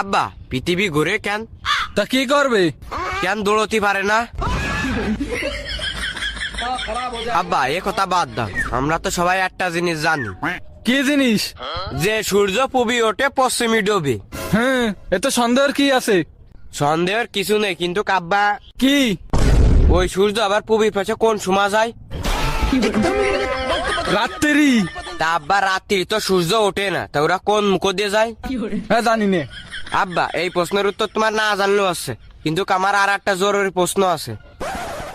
আব্বা পৃথিবী ঘুরে কেন? তা কি করবে? কেন দৌড়তে পারে না? আব্বা এ কথা বাদ দাও, আমরা তো সবাই একটা জিনিস জানি, কি জিনিস? যে সূর্য পূবে ওঠে পশ্চিমে ডোবে। হ্যাঁ, এতে সন্দেহের কি আছে? সন্দেহের কিছু নেই, কিন্তু আব্বা কি? ওই সূর্য আবার পূবে পাশে কোন সময় যায়? রাত্রি। তা আব্বা রাত্রি তো সূর্য ওঠে না, তা ওরা কোন মুখ দিয়ে যায়? হ্যাঁ, জানি নে। আব্বা এই প্রশ্নের উত্তর তোমার না জানলেও আছে, কিন্তু আমার আর একটা জরুরি প্রশ্ন আছে।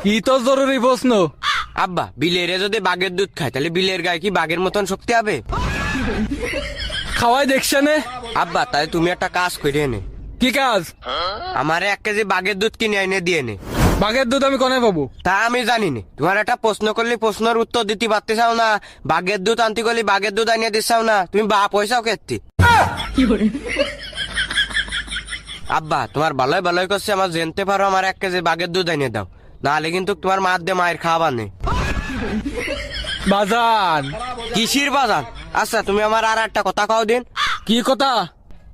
কি তো জরুরি প্রশ্ন? আব্বা বিলেরে যদি বাঘের দুধ খায় তাহলে বিলের গায়ে কি বাঘের মতন শক্তি হবে? খাওয়াই দেখছে নে। আব্বা তাই তুমি একটা কাজ করে এনে, কি কাজ? আমারে 1 কেজি বাঘের দুধ কিনে এনে দিয়ে নে। বাঘের দুধ আমি কোনে পাবো? তা আমি জানি না, তোমার একটা প্রশ্ন করলে প্রশ্নের উত্তর দিতে পারতে চাও না, বাঘের দুধ আনতে করলে বাঘের দুধ আনিয়ে দিচ্ছাও না, তুমি বা পয়সাও খেতে। আব্বা তোমার ভালোই ভালোই করছে, আমার জানতে পারো আমার 1 কেজি বাঘের দুধ এনে দাও, নাহলে কিন্তু তোমার মার দিয়ে মায়ের খাওয়া নে। বাজান। কিসির বাজান? আচ্ছা তুমি আমার আর একটা কথা কও দিন। কি কথা?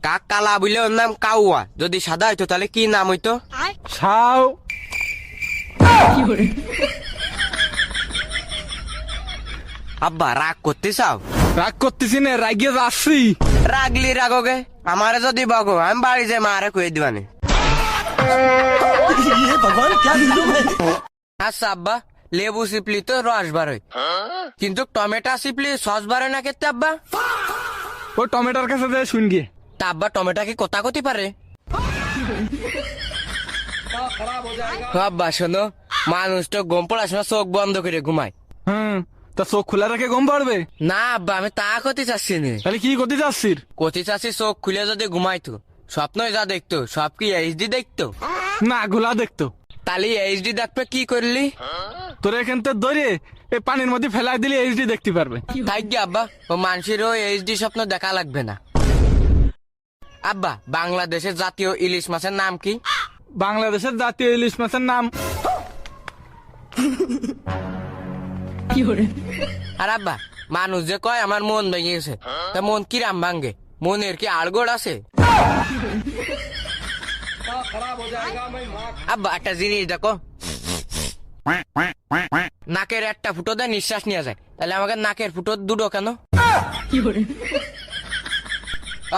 কাক কালা বলে ওর নাম কাউয়া, যদি সাদা হইতো তাহলে কি নাম হইতো? ছাও। আব্বা রাগ করতে চাও? রাগ করতেছি না, রাগিয়ে যাচ্ছি। রাগলি রাগোগে, আমারে যদি বগো আমি বাড়ি যাই মারে কয়ে দিবানে। আচ্ছা আব্বা লেবু সিপলি তো রস বারোয়, কিন্তু টমেটো সিপলি সস বারে না কেতে আব্বা? ও টমেটোর কাছে যেয়ে শুন গিয়ে। তা আব্বা টমেটো কি কথা কতি পারে? আব্বা শোনো, মানুষ তো ঘুম পড়ার সময় চোখ বন্ধ করে ঘুমায়। তা চোখ খোলা রেখে ঘুম পারবে? না আব্বা আমি তা করতে চাচ্ছি না। তাহলে কি করতে যাচ্ছিস? কতি চাচ্ছি চোখ খুলে যদি ঘুমাইতো স্বপ্নই যা দেখতো সব কি এইচডি দেখতো? না, ঘোলা দেখতো। তাহলে এইচডি দেখবে কি করলি? তোর এখান থেকে ধরে এই পানির মধ্যে ফেলাই দিলে এইচডি দেখতে পারবে। তাই কি আব্বা, ও মানুষেরও এইচডি স্বপ্ন দেখা লাগবে না। আব্বা বাংলাদেশের জাতীয় ইলিশ মাছের নাম কি? বাংলাদেশের জাতীয় ইলিশ মাছের নাম? আর আব্বা মানুষ যে কয় আমার মন ভেঙে গেছে, তা মন কিরাম ভাঙ্গে? মনের কি আড়গোড় আছে? আব্বা একটা জিনিস দেখো, নাকের একটা ফুটো দিয়ে নিঃশ্বাস নিয়ে যায়, তাহলে আমাকে নাকের ফুটো দুটো কেন?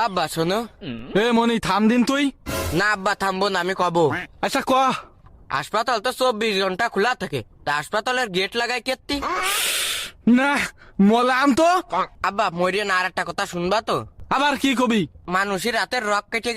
আব্বা শোনো। এ মনি থাম দিন তুই। না আব্বা থামবো না, আমি কব। আচ্ছা ক। হাসপাতাল তো 24 ঘন্টা খোলা থাকে, তা হাসপাতালের গেট লাগাই কেতি? না, মলাম তো। আব্বা মরিয়ে না আর একটা কথা শুনবা তো? আবার কি কবি? মানুষের রাতের রক কেটে